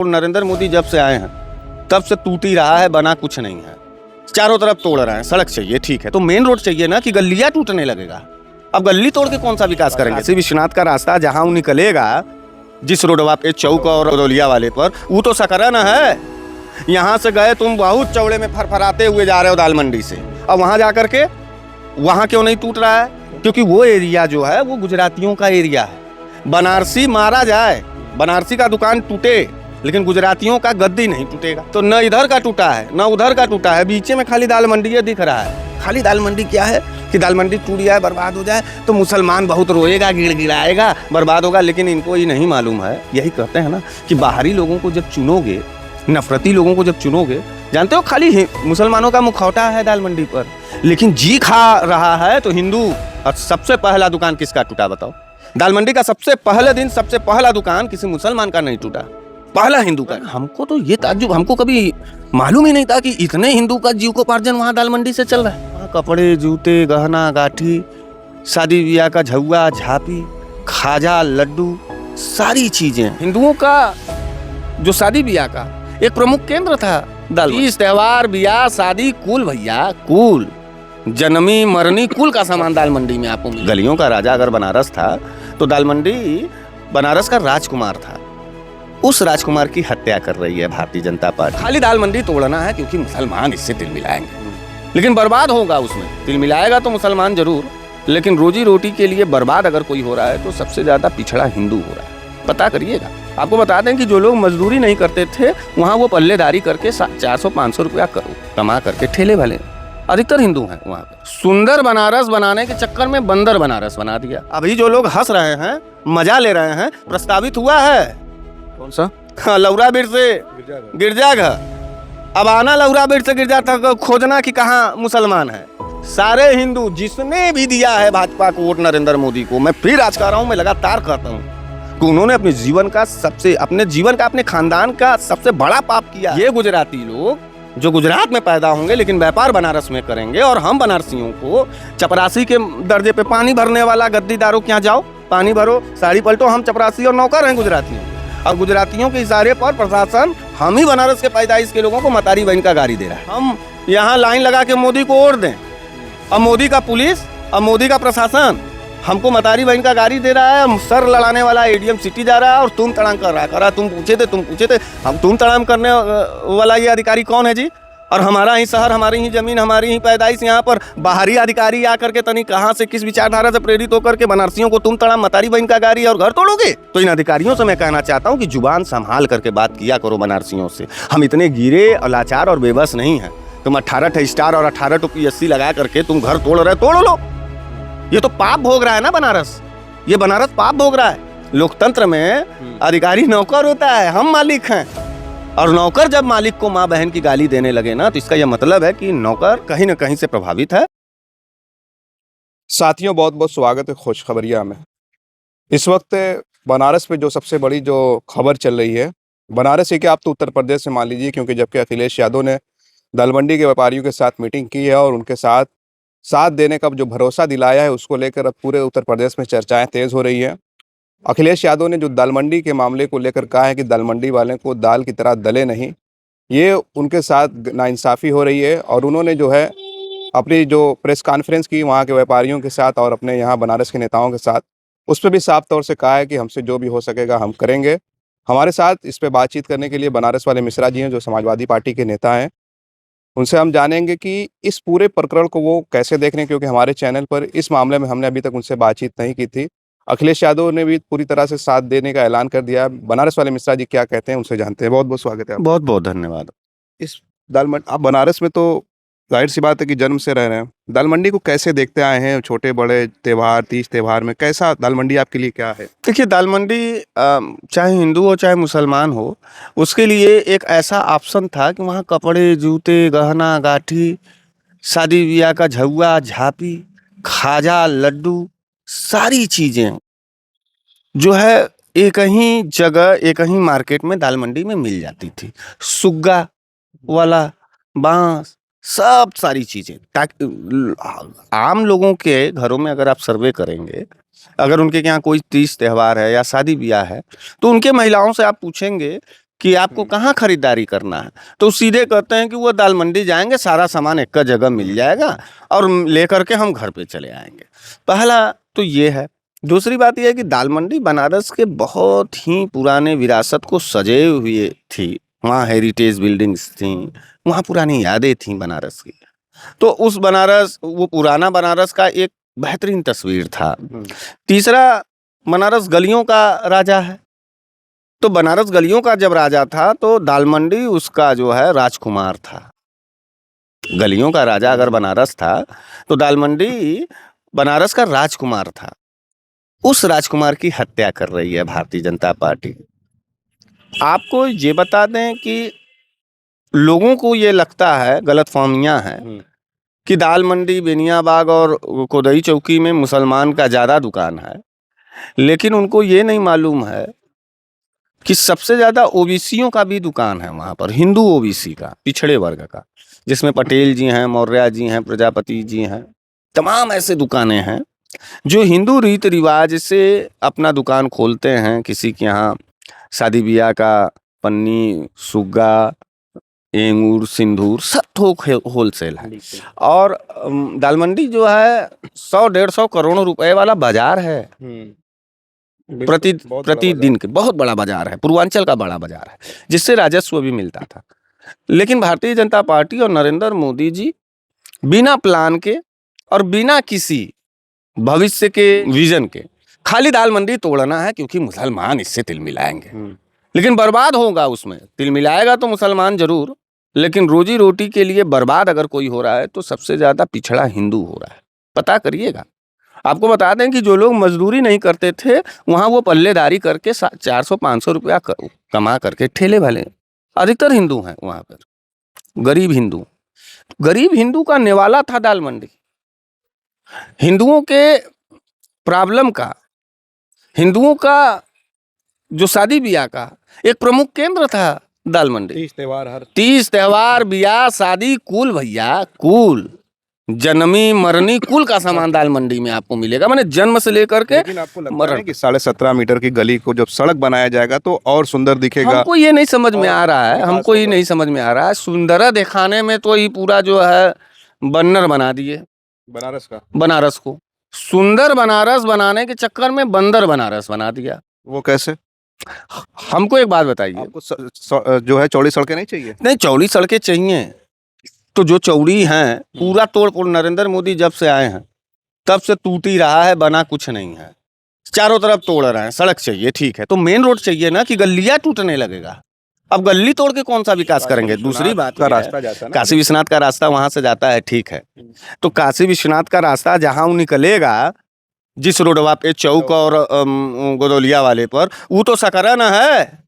नरेंद्र मोदी जब से आए हैं तब से टूट ही रहा है, बना कुछ नहीं है। चारों तरफ तोड़ रहे हैं। सड़क चाहिए, ठीक है, तो मेन रोड चाहिए ना कि गलियां टूटने लगेगा। अब गली तोड़ के कौन सा विकास करेंगे? श्री विश्वनाथ का रास्ता जहां वो निकलेगा, जिस रोडवा पे चौक और रौलिया वाले पर, वो तो सकरा न है। यहाँ से गए तुम बहुत चौड़े में फरफराते हुए जा रहे हो दाल मंडी से, अब वहां जाकर के वहां क्यों नहीं टूट रहा है? क्योंकि वो एरिया जो है वो गुजरातियों का एरिया है। बनारसी मारा जाए, बनारसी का दुकान टूटे, लेकिन गुजरातियों का गद्दी नहीं टूटेगा। तो न इधर का टूटा है न उधर का टूटा है, बीच में खाली दाल मंडी दिख रहा है। खाली दाल मंडी क्या है कि दाल मंडी टूट जाए, बर्बाद हो जाए तो मुसलमान बहुत रोएगा, गिड़गिड़ाएगा, बर्बाद होगा। लेकिन इनको ये नहीं मालूम है, यही कहते हैं ना कि बाहरी लोगों को जब चुनोगे, नफरती लोगों को जब चुनोगे, जानते हो खाली मुसलमानों का मुखौटा है दाल मंडी पर, लेकिन जी खा रहा है तो हिंदू। और सबसे पहला दुकान किसका टूटा बताओ? दाल मंडी का सबसे पहले दिन सबसे पहला दुकान किसी मुसलमान का नहीं टूटा, पहला हिंदू का। हमको तो ये ताज्जुब, हमको कभी मालूम ही नहीं था कि इतने हिंदू का जीविकोपार्जन वहाँ दाल मंडी से चल रहा है। वहाँ कपड़े, जूते, गहना गाठी, शादी ब्याह का झुआ झापी, खाजा, लड्डू, सारी चीजें हिंदुओं का जो शादी ब्याह का एक प्रमुख केंद्र था दाल। तीज त्योहार, ब्याह, शादी, कुल भैया कुल, जन्मी मरनी कुल का सामान दाल मंडी में आपको मिले। गलियों का राजा अगर बनारस था तो दाल मंडी बनारस का राजकुमार था। उस राजकुमार की हत्या कर रही है भारतीय जनता पार्टी। खाली दाल मंडी तोड़ना है क्योंकि मुसलमान इससे तिल मिलाएंगे, लेकिन बर्बाद होगा उसमें। तिल मिलाएगा तो मुसलमान जरूर, लेकिन रोजी रोटी के लिए बर्बाद अगर कोई हो रहा है तो सबसे ज्यादा पिछड़ा हिंदू हो रहा है। पता करिएगा। आपको बता दें कि जो लोग मजदूरी नहीं करते थे वहाँ वो पल्लेदारी करके 400-500 रुपया कमा करके ठेले वाले अधिकतर हिंदू हैं वहाँ पे। सुंदर बनारस बनाने के चक्कर में बंदर बनारस बना दिया। अभी जो लोग हंस रहे हैं, मजा ले रहे हैं, प्रस्तावित हुआ है कौन सा? हाँ, लौरा बीर से गिरजाघर। अब आना लौरा बीर से गिरजा तक खोजना कि कहाँ मुसलमान है। सारे हिंदू जिसने भी दिया है भाजपा को वोट, नरेंद्र मोदी को, मैं फिर आज कह रहा हूँ, मैं लगातार कहता हूँ कि उन्होंने अपने जीवन का अपने खानदान का सबसे बड़ा पाप किया। ये गुजराती लोग जो गुजरात में पैदा होंगे लेकिन व्यापार बनारस में करेंगे, और हम बनारसियों को चपरासी के दर्जे पे पानी भरने वाला गद्दीदारों के यहाँ जाओ, पानी भरो, साड़ी पलटो। हम चपरासी और नौकर हैं गुजरातियों, और गुजरातियों के इशारे पर प्रशासन हम ही बनारस के पैदाइश के लोगों को मतारी बहन का गाड़ी दे रहा है। हम यहाँ लाइन लगा के मोदी को वोट दें, अब मोदी का पुलिस, अब मोदी का प्रशासन हमको मतारी बहन का गाड़ी दे रहा है। सर लड़ाने वाला एडीएम सिटी जा रहा है और तुम तड़ाम कर रहा है। तुम पूछे थे हम तुम तड़ाम करने वाला ये अधिकारी कौन है जी? और हमारा ही शहर, हमारी ही जमीन, हमारी ही पैदाइश, यहाँ पर बाहरी अधिकारी आकर के तनी कहाँ से किस विचारधारा से प्रेरित होकर के बनारसियों को तुम तड़ाम, मतारी बहन का गाड़ी और घर तोड़ोगे? तो इन अधिकारियों से मैं कहना चाहता हूँ कि जुबान संभाल करके बात किया करो बनारसियों से। हम इतने गिरे और लाचार और बेबस नहीं हैं। तुम 18 स्टार और 18 PSC लगा करके तुम घर तोड़ रहे, तोड़ लो। ये तो पाप भोग रहा है ना बनारस, ये बनारस पाप भोग रहा है। लोकतंत्र में अधिकारी नौकर होता है, हम मालिक हैं। और नौकर जब मालिक को माँ बहन की गाली देने लगे ना, तो इसका यह मतलब है कि नौकर कहीं ना कहीं से प्रभावित है। साथियों, बहुत बहुत स्वागत है खुशखबरिया में। इस वक्त बनारस में जो सबसे बड़ी जो खबर चल रही है, बनारस है कि आप तो उत्तर प्रदेश से मान लीजिए, क्योंकि जबकि अखिलेश यादव ने दाल मंडी के व्यापारियों के साथ मीटिंग की है और उनके साथ देने का जो भरोसा दिलाया है, उसको लेकर अब पूरे उत्तर प्रदेश में चर्चाएं तेज हो रही है। अखिलेश यादव ने जो दाल मंडी के मामले को लेकर कहा है कि दाल मंडी वाले को दाल की तरह दले नहीं, ये उनके साथ नाइंसाफ़ी हो रही है। और उन्होंने जो है अपनी जो प्रेस कॉन्फ्रेंस की वहाँ के व्यापारियों के साथ और अपने यहाँ बनारस के नेताओं के साथ, उस पर भी साफ तौर से कहा है कि हमसे जो भी हो सकेगा हम करेंगे। हमारे साथ इस पर बातचीत करने के लिए बनारस वाले मिश्रा जी हैं, जो समाजवादी पार्टी के नेता हैं। उनसे हम जानेंगे कि इस पूरे प्रकरण को वो कैसे देख रहे हैं, क्योंकि हमारे चैनल पर इस मामले में हमने अभी तक उनसे बातचीत नहीं की थी। अखिलेश यादव ने भी पूरी तरह से साथ देने का ऐलान कर दिया। बनारस वाले मिश्रा जी क्या कहते हैं उनसे जानते हैं। बहुत बहुत स्वागत है। बहुत बहुत धन्यवाद। इस दाल मंडी, आप बनारस में तो जाहिर सी बात है कि जन्म से रह रहे हैं, दाल मंडी को कैसे देखते आए हैं? छोटे बड़े त्यौहार, तीज त्यौहार में कैसा दाल मंडी आपके लिए क्या है? देखिए, दाल मंडी चाहे हिंदू हो चाहे मुसलमान हो, उसके लिए एक ऐसा ऑप्शन था कि वहाँ कपड़े, जूते, गहना गाठी, शादी ब्याह का झुआ झापी, खाजा, लड्डू, सारी चीजें जो है एक ही जगह, एक ही मार्केट में दाल मंडी में मिल जाती थी। सुग्गा वाला, बांस, सब सारी चीजें। ताकि आम लोगों के घरों में अगर आप सर्वे करेंगे, अगर उनके यहाँ कोई तीज त्यौहार है या शादी ब्याह है, तो उनके महिलाओं से आप पूछेंगे कि आपको कहाँ खरीदारी करना है, तो सीधे कहते हैं कि वो दाल मंडी जाएंगे, सारा सामान एक का जगह मिल जाएगा और लेकर के हम घर पे चले आएंगे। पहला तो ये है। दूसरी बात यह है कि दाल मंडी बनारस के बहुत ही पुराने विरासत को सजे हुए थी। वहाँ हेरिटेज बिल्डिंग्स थी, वहाँ पुरानी यादें थी बनारस की। तो उस बनारस, वो पुराना बनारस का एक बेहतरीन तस्वीर था। तीसरा, बनारस गलियों का राजा है। तो बनारस गलियों का जब राजा था तो दाल मंडी उसका जो है राजकुमार था। गलियों का राजा अगर बनारस था तो दाल मंडी बनारस का राजकुमार था। उस राजकुमार की हत्या कर रही है भारतीय जनता पार्टी। आपको ये बता दें कि लोगों को ये लगता है, गलतफहमियां हैं कि दाल मंडी, बेनियाबाग और कोदई चौकी में मुसलमान का ज़्यादा दुकान है, लेकिन उनको ये नहीं मालूम है कि सबसे ज़्यादा ओबीसियों का भी दुकान है वहाँ पर, हिंदू ओबीसी का, पिछड़े वर्ग का, जिसमें पटेल जी हैं, मौर्य जी हैं, प्रजापति जी हैं, तमाम ऐसे दुकानें हैं जो हिंदू रीति रिवाज से अपना दुकान खोलते हैं। किसी के यहाँ शादी ब्याह का पन्नी, सुग्गा, एंगूर, सिंदूर सब थोक होलसेल है। और दाल मंडी जो है 100-150 करोड़ रुपए वाला बाजार है। प्रतिदिन के बहुत बड़ा बाजार है, पूर्वांचल का बड़ा बाजार है, जिससे राजस्व भी मिलता था। लेकिन भारतीय जनता पार्टी और नरेंद्र मोदी जी बिना प्लान के और बिना किसी भविष्य के विजन के खाली दाल मंडी तोड़ना है, क्योंकि मुसलमान इससे तिल मिलाएंगे, लेकिन बर्बाद होगा उसमें। तिल मिलाएगा तो मुसलमान जरूर, लेकिन रोजी रोटी के लिए बर्बाद अगर कोई हो रहा है तो सबसे ज्यादा पिछड़ा हिंदू हो रहा है। पता करिएगा। आपको बता दें कि जो लोग मजदूरी नहीं करते थे, वहाँ वो पल्लेदारी करके 400-500 रुपया कमा करके ठेले वाले अधिकतर हिंदू हैं वहाँ पर, गरीब हिंदू। गरीब हिंदू का निवाला था दाल मंडी। हिंदुओं के प्रॉब्लम का, हिंदुओं का जो शादी ब्याह का एक प्रमुख केंद्र था दाल मंडी। 30 त्योहार, ब्याह, शादी, कुल भैया, कुल जन्मी मरनी कुल का सामान दाल मंडी में आपको मिलेगा, माने जन्म से लेकर के। लेकिन आपको लगता है कि 17.5 मीटर की गली को जब सड़क बनाया जाएगा तो और सुंदर दिखेगा? हमको ये नहीं समझ में आ रहा है, हमको ये नहीं समझ में आ रहा है। सुंदर दिखाने में तो ये पूरा जो है बन्नर बना दिए बनारस को। सुंदर बनारस बनाने के चक्कर में बंदर बनारस बना दिया। वो कैसे? हमको एक बात बताइए, आपको जो है चौड़ी सड़कें नहीं चाहिए? नहीं, चौड़ी सड़कें चाहिए, तो जो चौड़ी हैं पूरा तोड़-फोड़ नरेंद्र मोदी जब से आए हैं तब से टूट ही रहा है, बना कुछ नहीं है। चारों तरफ तोड़ रहे हैं। सड़क चाहिए, ठीक है, तो मेन रोड चाहिए ना, कि गलियां टूटने लगेगा। अब गली तोड़ के कौन सा विकास करेंगे? दूसरी बात का रास्ता जाता है, काशी विश्वनाथ का रास्ता वहां से जाता है, ठीक है, तो काशी विश्वनाथ का रास्ता जहां वो निकलेगा, जिस रोडवा पे चौक और गोदौलिया वाले पर, वो तो सकरा न है।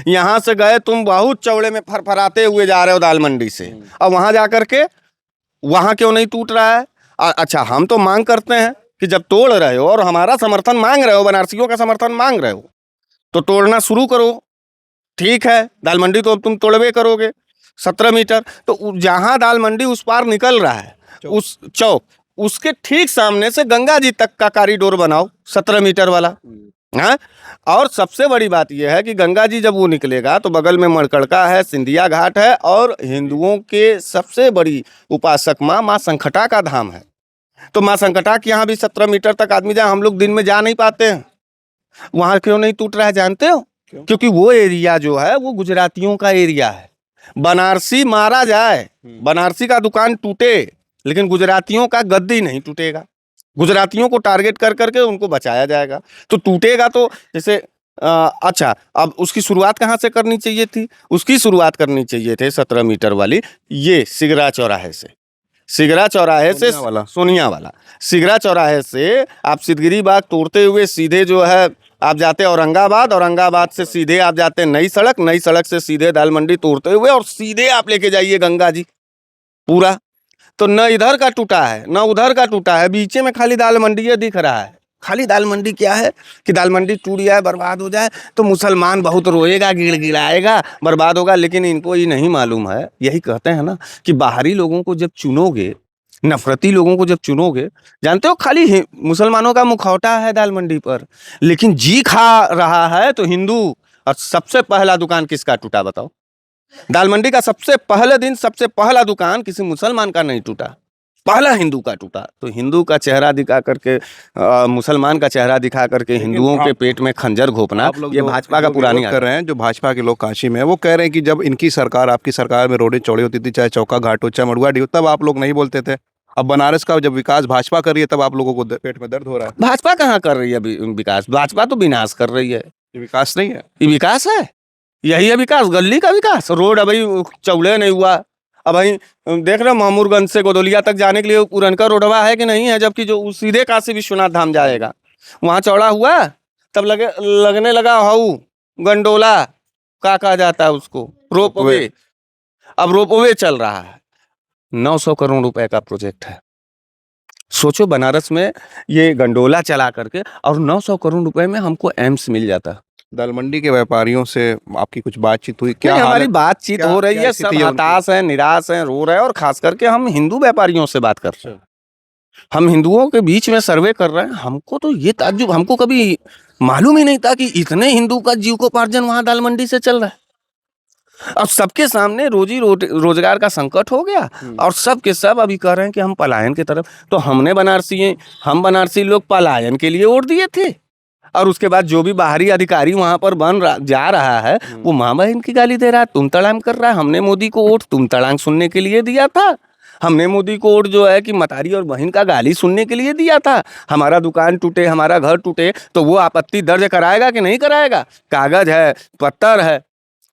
यहाँ से गए तुम बहुत चौड़े में फरफराते हुए जा रहे हो दाल मंडी से, और वहां जाकर के वहां क्यों नहीं टूट रहा है? अच्छा, हम तो मांग करते हैं कि जब तोड़ रहे हो और हमारा समर्थन मांग रहे हो, बनारसियों का समर्थन मांग रहे हो, तो तोड़ना शुरू करो, ठीक है। दाल मंडी तो अब तुम तोड़वे करोगे 17 मीटर, तो जहां दाल मंडी उस पार निकल रहा है, उस चौक, उसके ठीक सामने से गंगा जी तक का कॉरिडोर बनाओ 17 मीटर वाला। हाँ, और सबसे बड़ी बात यह है कि गंगा जी जब वो निकलेगा तो बगल में मणकड़का है, सिंधिया घाट है, और हिंदुओं के सबसे बड़ी उपासक माँ संकटा का धाम है। तो माँ संकटा के यहाँ भी 17 मीटर तक आदमी जाए, हम लोग दिन में जा नहीं पाते हैं। वहाँ क्यों नहीं टूट रहा है जानते हो? क्योंकि वो एरिया जो है वो गुजरातियों का एरिया है। बनारसी मारा जाए, बनारसी का दुकान टूटे, लेकिन गुजरातियों का गद्दी नहीं टूटेगा। गुजरातियों को टारगेट कर करके उनको बचाया जाएगा, तो टूटेगा तो जैसे अच्छा, अब उसकी शुरुआत कहाँ से करनी चाहिए थी? उसकी शुरुआत करनी चाहिए थे 17 मीटर वाली, ये सिगरा चौराहे से, सिगरा चौराहे से सोनिया वाला सिगरा चौराहे से आप सिद्धगिरी बाग तोड़ते हुए सीधे जो है आप जाते औरंगाबाद, औरंगाबाद से सीधे आप जाते नई सड़क, नई सड़क से सीधे दाल मंडी तोड़ते हुए और सीधे आप लेके जाइए गंगा जी पूरा। तो न इधर का टूटा है न उधर का टूटा है, बीचे में खाली दाल मंडी दिख रहा है। खाली दाल मंडी क्या है कि दाल मंडी टूट जाए, बर्बाद हो जाए तो मुसलमान बहुत रोएगा, गिड़गिड़ाएगा, बर्बाद होगा। लेकिन इनको ये नहीं मालूम है, यही कहते हैं ना कि बाहरी लोगों को जब चुनोगे, नफरती लोगों को जब चुनोगे, जानते हो खाली मुसलमानों का मुखौटा है दाल मंडी पर, लेकिन जी खा रहा है तो हिंदू और सबसे पहला दुकान किसका टूटा बताओ? दाल मंडी का सबसे पहले दिन सबसे पहला दुकान किसी मुसलमान का नहीं टूटा, पहला हिंदू का टूटा। तो हिंदू का चेहरा दिखा करके मुसलमान का चेहरा दिखा करके हिंदुओं के पेट में खंजर घोपना, ये भाजपा का पुरानी कर रहे हैं। जो भाजपा के लोग काशी में है वो कह रहे हैं कि जब इनकी सरकार, आपकी सरकार में रोडें चौड़ी होती थी, चाहे चौका घाट हो चाहे मड़ुआ डी हो, तब आप लोग नहीं बोलते थे। अब बनारस का जब विकास भाजपा कर रही है तब आप लोगों को पेट में दर्द हो रहा है। भाजपा कहाँ कर रही है विकास? भाजपा तो विनाश कर रही है। ये विकास नहीं है, ये विकास है? यही है विकास? गली का विकास? रोड अभी चौड़े नहीं हुआ। अब भाई देख रहे हो मामूरगंज से गोदौलिया तक जाने के लिए पुरनका रोडवा है कि नहीं है? जबकि जो सीधे काशी विश्वनाथ धाम जाएगा वहाँ चौड़ा हुआ, तब लगने लगा हाउ गंडोला का कहा जाता है उसको, रोपवे। अब रोपवे चल रहा है, 900 करोड़ रुपए का प्रोजेक्ट है। सोचो बनारस में ये गंडोला चला करके और 900 करोड़ रुपए में हमको एम्स मिल जाता। दाल मंडी के व्यापारियों से आपकी कुछ बातचीत हुई क्या? हमारी बातचीत हो रही है, सब हताश है, निराश है, रो रहे हैं। और खास करके हम हिंदू व्यापारियों से बात कर रहे हैं, हम हिंदुओं के बीच में सर्वे कर रहे हैं। हमको तो ये ताज्जुब, हमको कभी मालूम ही नहीं था कि इतने हिंदू का जीविकोपार्जन वहां दाल मंडी से चल रहा है। अब सबके सामने रोजी रोजगार का संकट हो गया और सब के सब अभी कह रहे हैं कि हम पलायन की तरफ। तो हम बनारसी लोग पलायन के लिए वोट दिए थे, और उसके बाद जो भी बाहरी अधिकारी वहां पर जा रहा है वो माँ बहन की गाली दे रहा है, तुम तड़ाम कर रहा है। हमने मोदी को वोट तुम तड़ाम सुनने के लिए दिया था, हमने मोदी को वोट जो है कि मतारी और बहन का गाली सुनने के लिए दिया था। हमारा दुकान टूटे, हमारा घर टूटे तो वो आपत्ति दर्ज कराएगा कि नहीं कराएगा? कागज है, पत्थर है,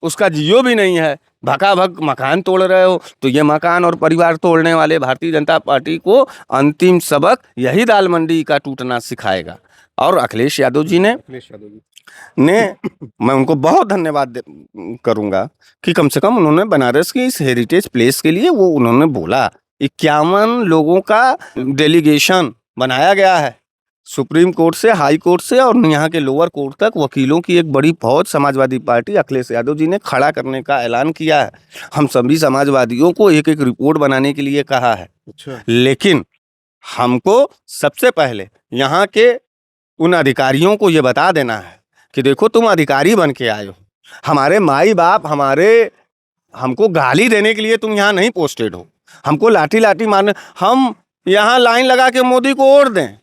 उसका जियो भी नहीं है, भकाभक मकान तोड़ रहे हो। तो ये मकान और परिवार तोड़ने वाले भारतीय जनता पार्टी को अंतिम सबक यही दाल मंडी का टूटना सिखाएगा। और अखिलेश यादव जी ने मैं उनको बहुत धन्यवाद करूंगा कि कम से कम उन्होंने बनारस की इस हेरिटेज प्लेस के लिए वो उन्होंने बोला। 51 लोगों का डेलीगेशन बनाया गया है, सुप्रीम कोर्ट से, हाई कोर्ट से और यहाँ के लोअर कोर्ट तक वकीलों की एक बड़ी फौज समाजवादी पार्टी अखिलेश यादव जी ने खड़ा करने का ऐलान किया है। हम सभी समाजवादियों को एक एक रिपोर्ट बनाने के लिए कहा है। लेकिन हमको सबसे पहले यहाँ के उन अधिकारियों को ये बता देना है कि देखो तुम अधिकारी बन के आए हो, हमारे माई बाप हमको गाली देने के लिए तुम यहाँ नहीं पोस्टेड हो, हमको लाठी मारने। हम यहाँ लाइन लगा के मोदी को वोट दें,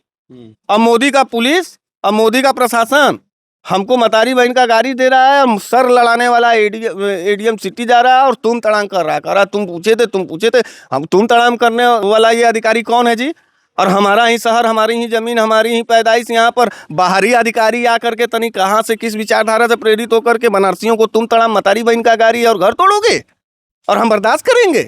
अब मोदी का पुलिस, अब मोदी का प्रशासन हमको मतारी बहन का गाड़ी दे रहा है, सर लड़ाने वाला एडीएम सिटी जा रहा है और तुम तड़ाम कर रहा है। तुम पूछे थे हम तुम तड़ाम करने वाला ये अधिकारी कौन है जी? और हमारा ही शहर, हमारी ही जमीन, हमारी ही पैदाइश, यहाँ पर बाहरी अधिकारी आकर के तनी कहाँ से किस विचारधारा से प्रेरित होकर के बनारसियों को तुम तड़ाम मतारी बहन का गाड़ी और घर तोड़ोगे और हम बर्दाश्त करेंगे?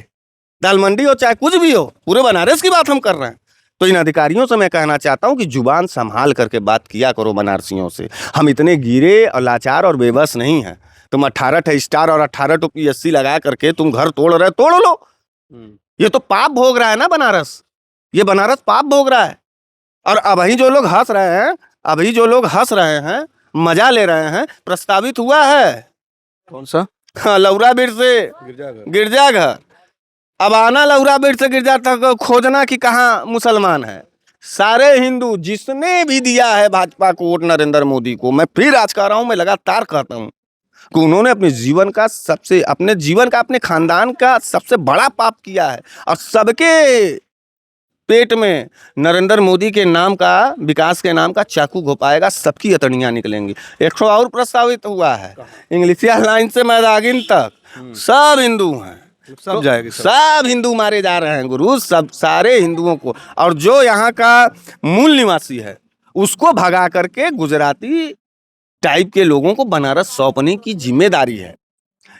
दाल मंडी हो चाहे कुछ भी हो, पूरे बनारस की बात हम कर रहे हैं। तो इन अधिकारियों से मैं कहना चाहता हूं कि जुबान संभाल करके बात किया करो बनारसियों से। हम इतने गिरे और लाचार और बेबस नहीं हैं। तुम 18 स्टार और 18 PSC लगा करके तुम घर तोड़ रहे, तोड़ लो। ये तो पाप भोग रहा है ना बनारस, ये बनारस पाप भोग रहा है। और अभी जो लोग हंस रहे हैं, मजा ले रहे हैं, प्रस्तावित हुआ है कौन सा? लौरा बीर से गिरजाघर। अब आना लौरा बीर से गिरजा तक खोजना कि कहाँ मुसलमान है। सारे हिंदू जिसने भी दिया है भाजपा को वोट, नरेंद्र मोदी को, मैं फिर आज कह रहा हूं, मैं लगातार कहता हूं कि उन्होंने अपने जीवन का अपने खानदान का सबसे बड़ा पाप किया है। और सबके पेट में नरेंद्र मोदी के नाम का, विकास के नाम का चाकू घुपाएगा, सबकी अतड़ियां निकलेंगी। 100 और प्रस्तावित हुआ है इंग्लिशिया लाइन से मैदागिन तक, सब हिंदू हैं, सब जाएगी, सब हिंदू मारे जा रहे हैं गुरु, सब सारे हिंदुओं को। और जो यहाँ का मूल निवासी है उसको भगा करके गुजराती टाइप के लोगों को बनारस सौंपने की जिम्मेदारी है।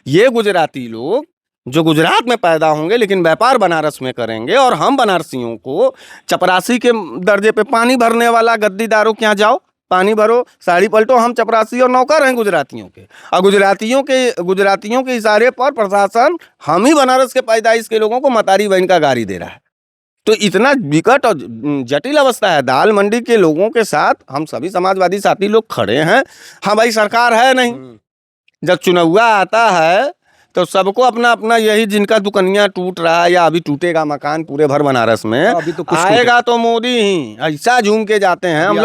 ये गुजराती लोग जो गुजरात में पैदा होंगे लेकिन व्यापार बनारस में करेंगे, और हम बनारसियों को चपरासी के दर्जे पे पानी भरने वाला गद्दीदारों के यहाँ जाओ, पानी भरो, साड़ी पलटो। हम चपरासी और नौकर हैं गुजरातियों के, और गुजरातियों के इशारे पर प्रशासन हम ही बनारस के पैदाइश के लोगों को मतारी बहन का गाड़ी दे रहा है। तो इतना विकट और जटिल अवस्था है। दाल मंडी के लोगों के साथ हम सभी समाजवादी साथी लोग खड़े हैं। हाँ भाई, सरकार है नहीं, जब चुनाव आता है तो सबको अपना अपना, यही जिनका दुकनिया टूट रहा है या अभी टूटेगा मकान पूरे भर बनारस में, अभी तो आएगा तो मोदी ही, ऐसा झूम के जाते हैं। हम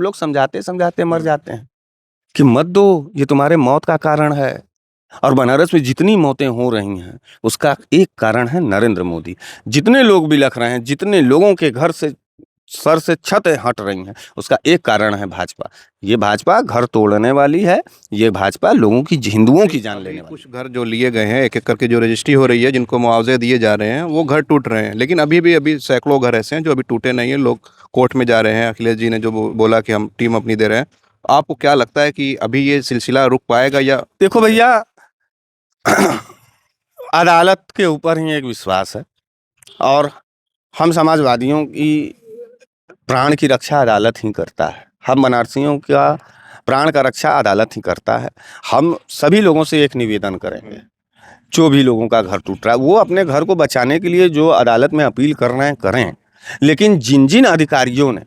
लोग समझाते मर जाते हैं। कि मत दो, ये तुम्हारे मौत का कारण है। और बनारस में जितनी मौतें हो रही हैं उसका एक कारण है नरेंद्र मोदी। जितने लोग बिलख रहे हैं, जितने लोगों के घर से सर से छत हट रही हैं, उसका एक कारण है भाजपा। ये भाजपा घर तोड़ने वाली है, ये भाजपा लोगों की, हिंदुओं की जान लेने वाली। कुछ घर जो लिए गए हैं, एक एक करके जो रजिस्ट्री हो रही है, जिनको मुआवजे दिए जा रहे हैं, वो घर टूट रहे हैं। लेकिन अभी सैकड़ों घर ऐसे हैं जो अभी टूटे नहीं हैं। लोग कोर्ट में जा रहे हैं। अखिलेश जी ने जो बोला कि हम टीम अपनी दे रहे हैं। आपको क्या लगता है कि अभी ये सिलसिला रुक पाएगा या? देखो भैया, अदालत के ऊपर ही एक विश्वास है, और हम समाजवादियों की प्राण की रक्षा अदालत ही करता है। हम बनारसियों का प्राण का रक्षा अदालत ही करता है। हम सभी लोगों से एक निवेदन करेंगे, जो भी लोगों का घर टूट रहा है वो अपने घर को बचाने के लिए जो अदालत में अपील कर रहे हैं करें। लेकिन जिन जिन अधिकारियों ने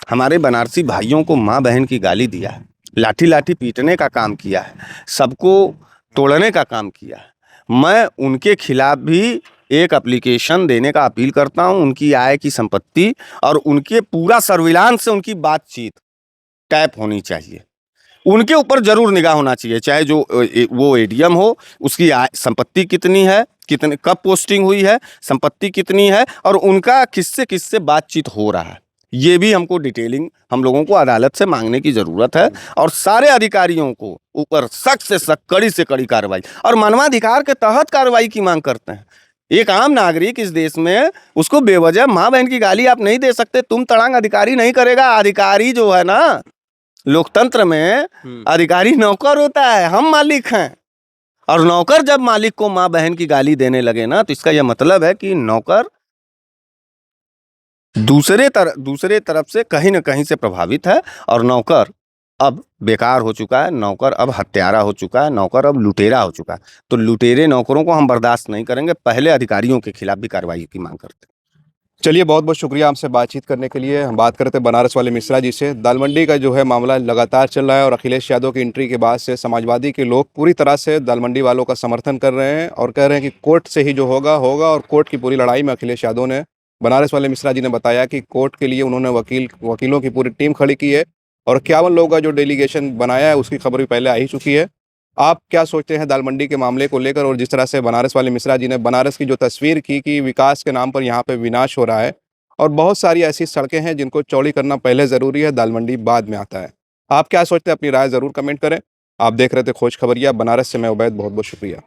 हमारे बनारसी भाइयों को माँ बहन की गाली दिया है, लाठी लाठी पीटने का काम किया है, सबको तोड़ने का काम किया है, मैं उनके खिलाफ भी एक एप्लीकेशन देने का अपील करता हूं। उनकी आय की संपत्ति और उनके पूरा सर्विलांस से उनकी बातचीत टैप होनी चाहिए। उनके ऊपर जरूर निगाह होना चाहिए, चाहे जो वो एडीएम हो, उसकी आय संपत्ति कितनी है, कितने कब पोस्टिंग हुई है, संपत्ति कितनी है, और उनका किससे किससे बातचीत हो रहा है, ये भी हमको डिटेलिंग हम लोगों को अदालत से मांगने की जरूरत है। और सारे अधिकारियों को ऊपर सख्त से सख्त, कड़ी से कड़ी कार्रवाई और मानवाधिकार के तहत कार्रवाई की मांग करते हैं। एक आम नागरिक इस देश में, उसको बेवजह माँ बहन की गाली आप नहीं दे सकते। तुम तड़ांग अधिकारी नहीं करेगा। अधिकारी जो है ना, लोकतंत्र में अधिकारी नौकर होता है, हम मालिक हैं। और नौकर जब मालिक को माँ बहन की गाली देने लगे ना, तो इसका यह मतलब है कि नौकर दूसरे तरफ से कहीं ना कहीं से प्रभावित है, और नौकर अब बेकार हो चुका है, नौकर अब हत्यारा हो चुका है, नौकर अब लुटेरा हो चुका है। तो लुटेरे नौकरों को हम बर्दाश्त नहीं करेंगे। पहले अधिकारियों के खिलाफ भी कार्रवाई की मांग करते हैं। चलिए, बहुत बहुत शुक्रिया हमसे बातचीत करने के लिए। हम बात करते हैं बनारस वाले मिश्रा जी से। दालमंडी का जो है मामला लगातार चल रहा है, और अखिलेश यादव की एंट्री के बाद से समाजवादी के लोग पूरी तरह से दालमंडी वालों का समर्थन कर रहे हैं और कह रहे हैं कि कोर्ट से ही जो होगा होगा। और कोर्ट की पूरी लड़ाई में अखिलेश यादव ने, बनारस वाले मिश्रा जी ने बताया कि कोर्ट के लिए उन्होंने वकीलों की पूरी टीम खड़ी की है, और 51 लोगों का जो डेलीगेशन बनाया है उसकी खबर भी पहले आ ही चुकी है। आप क्या सोचते हैं दालमंडी के मामले को लेकर, और जिस तरह से बनारस वाले मिश्रा जी ने बनारस की जो तस्वीर की कि विकास के नाम पर यहाँ पे विनाश हो रहा है, और बहुत सारी ऐसी सड़कें हैं जिनको चौड़ी करना पहले ज़रूरी है, दालमंडी बाद में आता है। आप क्या सोचते हैं? अपनी राय ज़रूर कमेंट करें। आप देख रहे थे खोज खबरिया बनारस से, मैं उबैद। बहुत बहुत शुक्रिया।